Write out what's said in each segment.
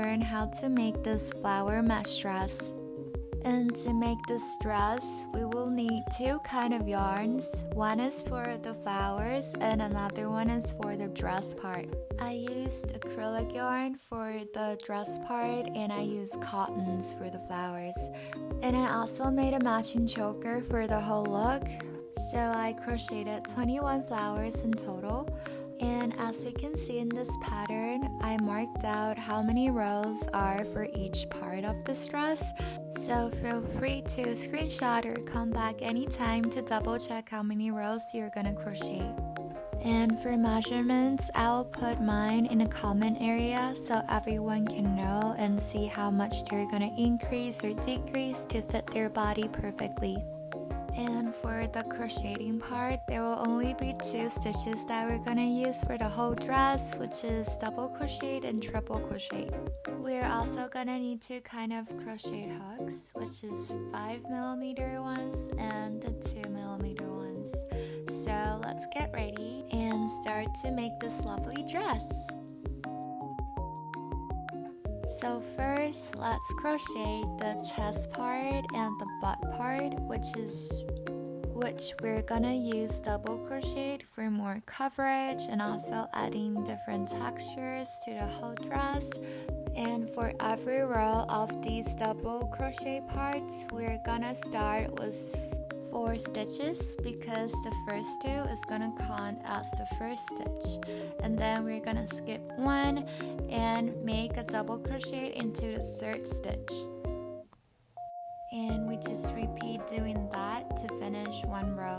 learn how to make this flower mesh dress. And to make this dress, we will need two kind of yarns. One is for the flowers and another one is for the dress part. I used acrylic yarn for the dress part and I used cottons for the flowers. And I also made a matching choker for the whole look. So I crocheted 21 flowers in total. And as we can see in this pattern, I marked out how many rows are for each part of this dress. So feel free to screenshot or come back anytime to double check how many rows you're gonna crochet. And for measurements, I'll put mine in a comment area so everyone can know and see how much they're gonna increase or decrease to fit their body perfectly. And for the crocheting part, there will only be 2 stitches that we're gonna use for the whole dress, which is double crochet and triple crochet. We're also gonna need 2 kind of crochet hooks, which is 5mm ones and the 2mm ones. So let's get ready and start to make this lovely dress. So first, let's crochet the chest part and the butt part, which we're gonna use double crochet for more coverage and also adding different textures to the whole dress. And for every row of these double crochet parts, we're gonna start with 4 stitches because the first 2 is gonna count as the first stitch, and then we're gonna skip 1 and make a double crochet into the 3rd stitch, and we just repeat doing that to finish 1 row.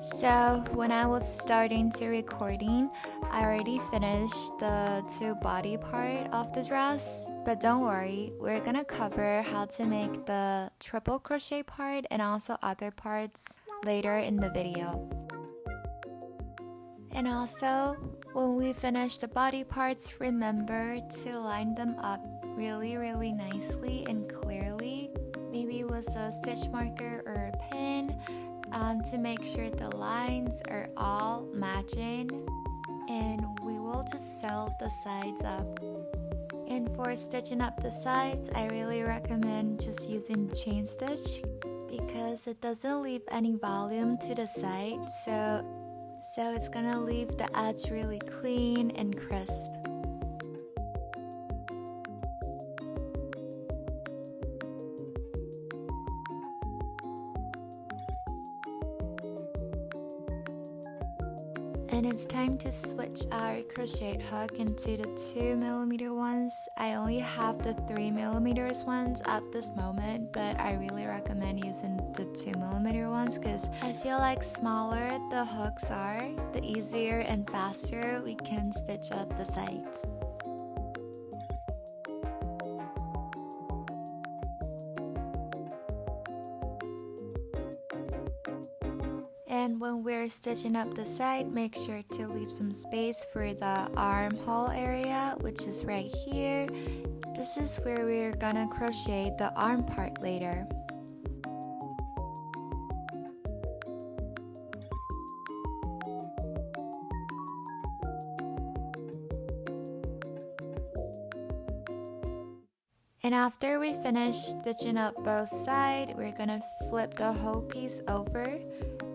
So when I was starting to recording, I already finished the 2 body part of the dress, but don't worry, we're gonna cover how to make the triple crochet part and also other parts later in the video. And also, when we finish the body parts, remember to line them up really nicely and clearly, maybe with a stitch marker or a pin, to make sure the lines are all matching, and we will just sew the sides up. And for stitching up the sides, I really recommend just using chain stitch because it doesn't leave any volume to the side, so it's gonna leave the edge really clean and crisp. And it's time to switch our crochet hook into the 2mm ones. I only have the 3mm ones at this moment, but I really recommend using the 2mm ones because I feel like smaller the hooks are, the easier and faster we can stitch up the sides. And when we're stitching up the side, make sure to leave some space for the armhole area, which is right here. This is where we're gonna crochet the arm part later. And after we finish stitching up both sides, we're gonna flip the whole piece over.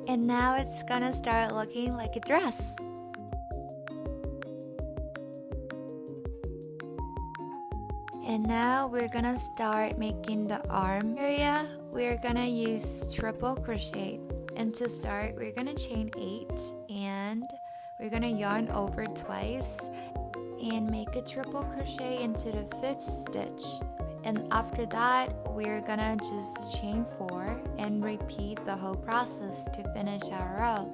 And now it's gonna start looking like a dress. And now we're gonna start making the arm area. We're gonna use triple crochet. And to start, we're gonna chain 8 and we're gonna yarn over twice and make a triple crochet into the 5th stitch. And after that, we're gonna just chain 4 and repeat the whole process to finish our row.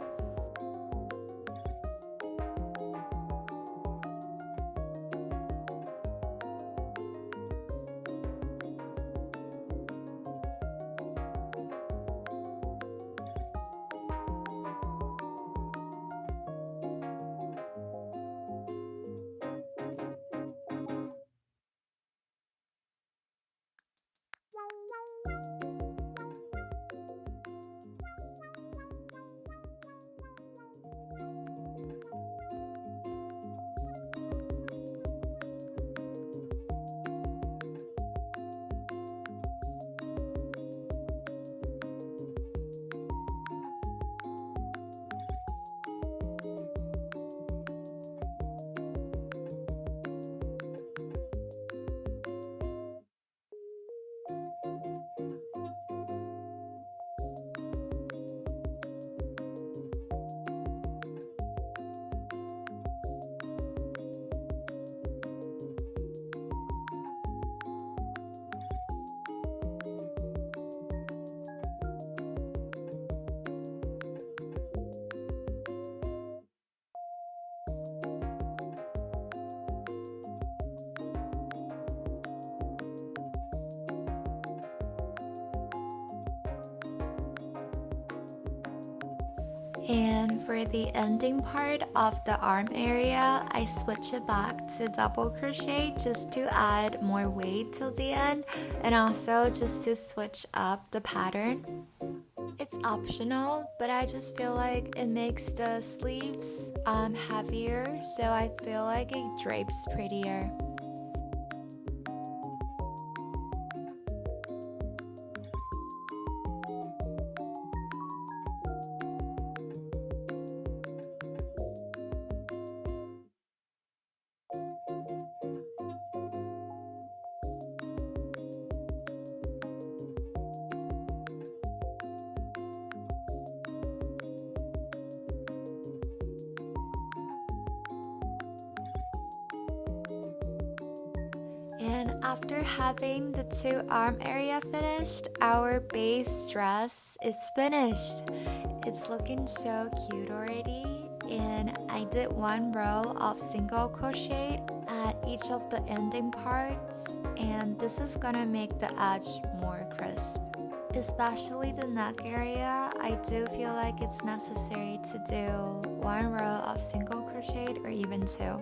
And for the ending part of the arm area, I switch it back to double crochet just to add more weight till the end, and also just to switch up the pattern. It's optional, but I just feel like it makes the sleeves heavier, so I feel like it drapes prettier. And after having the two arm area finished, our base dress is finished. It's looking so cute already, and I did one row of single crochet at each of the ending parts, and this is gonna make the edge more crisp. Especially the neck area, I do feel like it's necessary to do one row of single crochet or even two.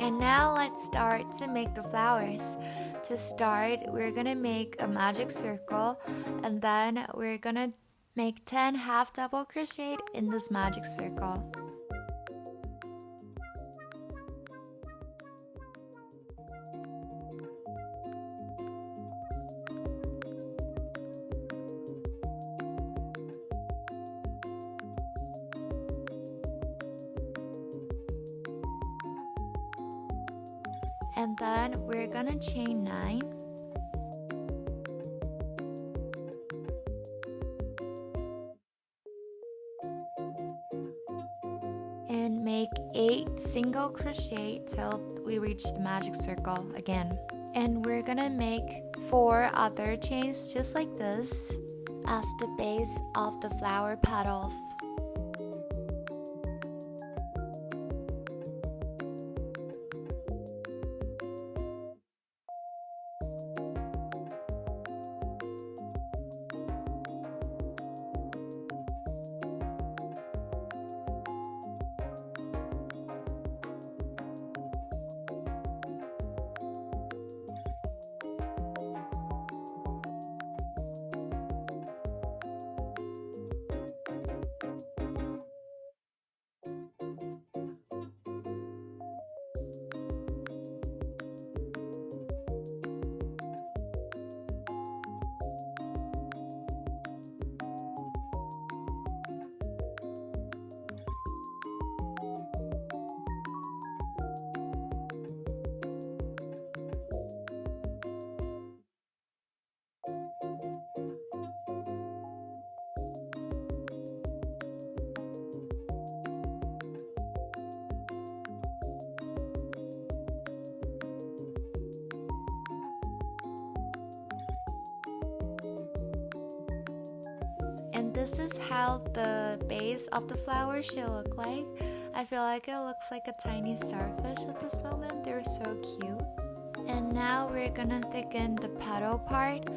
And now let's start to make the flowers. To start, we're gonna make a magic circle, and then we're gonna make 10 half double crochet in this magic circle. And then we're gonna chain 9. And make 8 single crochet till we reach the magic circle again. And we're gonna make 4 other chains just like this as the base of the flower petals. And this is how the base of the flower should look like. I feel like it looks like a tiny starfish at this moment. They're so cute. And now we're gonna thicken the petal part.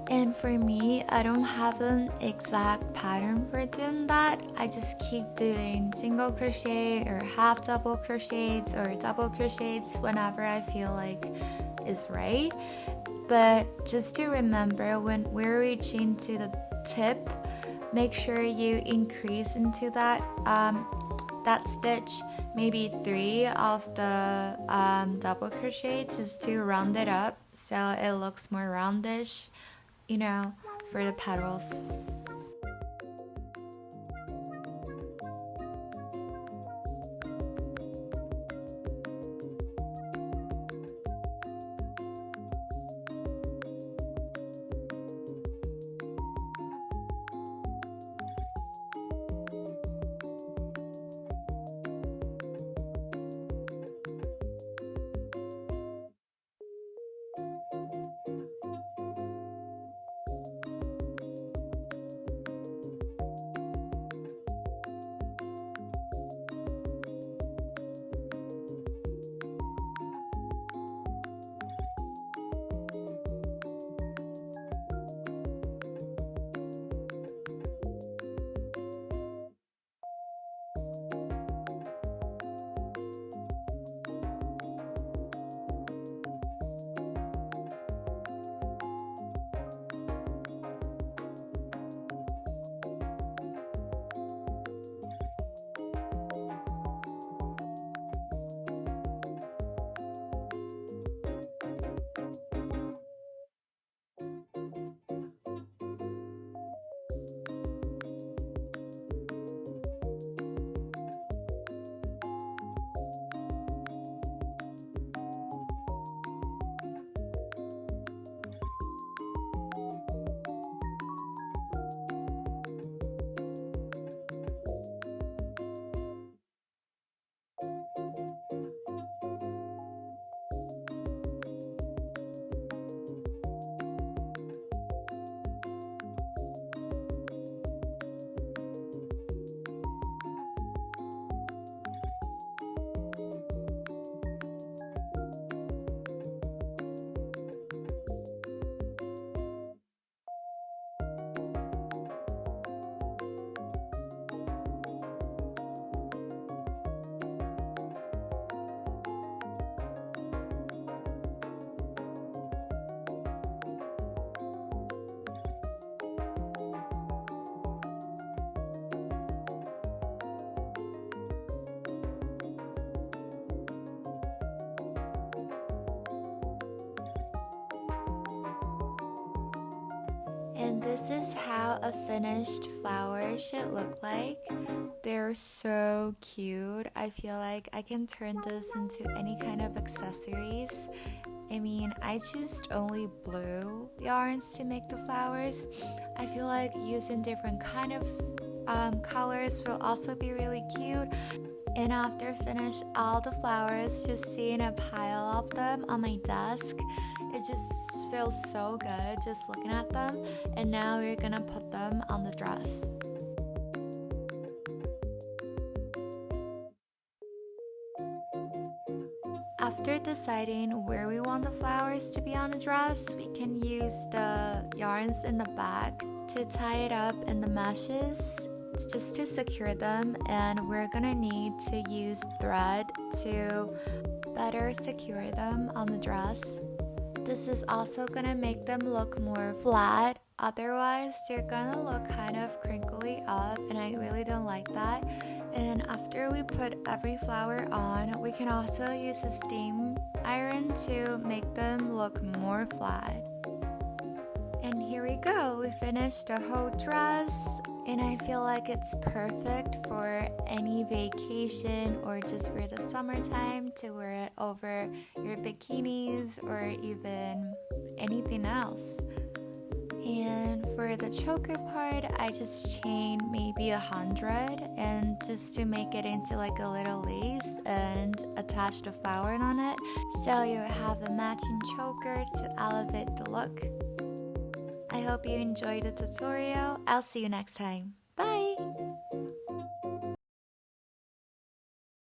And for me, I don't have an exact pattern for doing that. I just keep doing single crochet or half double crochets or double crochets whenever I feel like is right. But just to remember, when we're reaching to the tip, make sure you increase into that stitch maybe 3 of the double crochet just to round it up so it looks more roundish, you know, for the petals. And this is how a finished flower should look like. They're so cute. I feel like I can turn this into any kind of accessories. I mean, I choose only blue yarns to make the flowers. I feel like using different kind of colors will also be really cute. And after finish all the flowers, just seeing a pile of them on my desk, it just feels so good just looking at them. And now we're gonna put them on the dress. After deciding where we want the flowers to be on the dress, we can use the yarns in the back to tie it up in the meshes just to secure them, and we're gonna need to use thread to better secure them on the dress. This is also gonna make them look more flat, otherwise they're gonna look kind of crinkly up, and I really don't like that. And after we put every flower on, we can also use a steam iron to make them look more flat. And here we go, we finished the whole dress, and I feel like it's perfect for any vacation or just for the summertime to wear it over your bikinis or even anything else. And for the choker part, I just chained maybe 100 and just to make it into like a little lace and attach the flower on it, so you have a matching choker to elevate the look. I hope you enjoyed the tutorial. I'll see you next time. Bye!